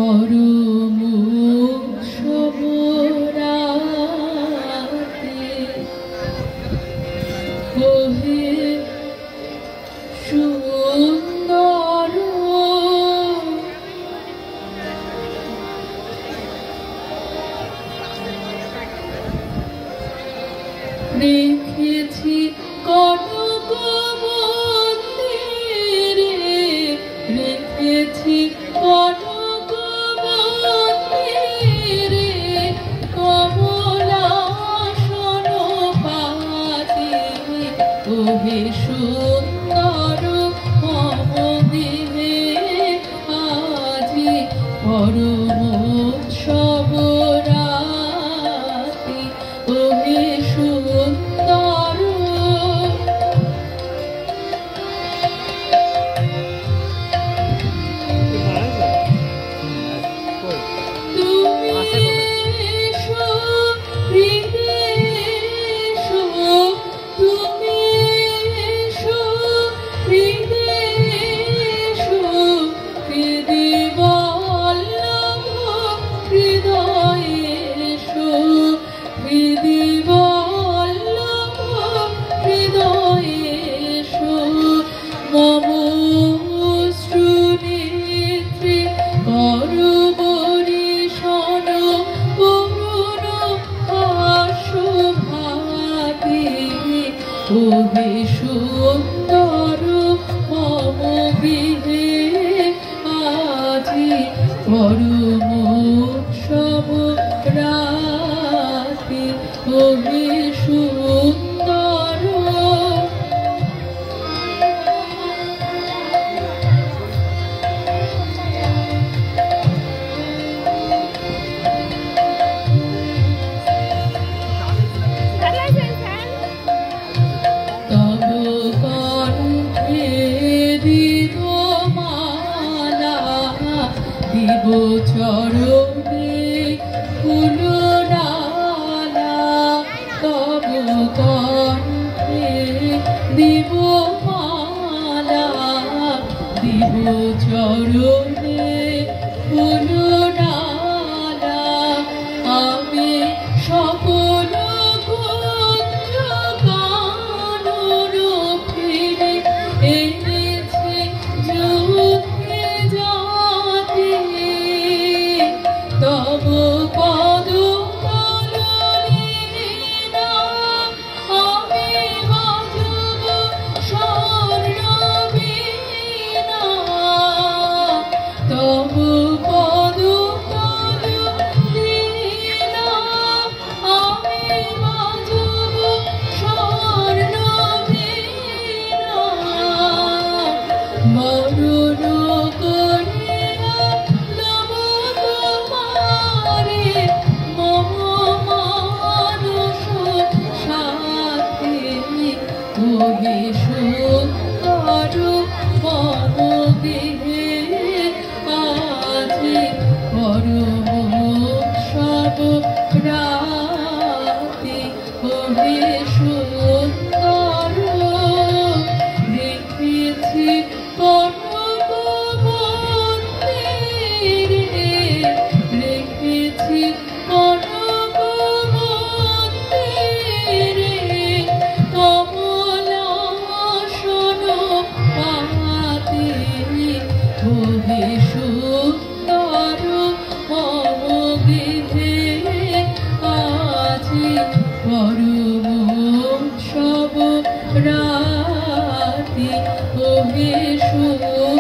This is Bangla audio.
পরম শুভরাতে ওহে সুন্দর রেখেছি কনক মন্দিরে, রেখেছি কনক মন্দিরে কমলাসন পাতে ওহে সুন্দর মম দেহে আজি পরম উৎসব রাতে ওহে সুন্দর ওহে সুন্দর মম গৃহে আজি পরম উৎসব রাতে ওহে সুন্দর দিব চরণে ফুলডালা তব কণ্ঠে দিব মালা, দিব চরণে ফুলডালা আমি সকল গোত্র কানন ফিরে এনেছি যুদ্ধে যাতে তব পদ তললীলা আমি বাজব স্বর্ণবীণা তব পদ তললীলা আমি বাজব স্বর্ণবীণা মরণ করিয়া লব তোমারে মম মানস সাথে ওহে সুন্দর মম দেহে আজি পরম উৎসব রাতে ওহে সুন্দর রেখেছি কনক মন্দিরে, রেখেছি কনক মন্দিরে কমলাসন পাতে ওহে সুন্দর মম গৃহে আজি পরম উৎসব রাতে ওহে সুন্দর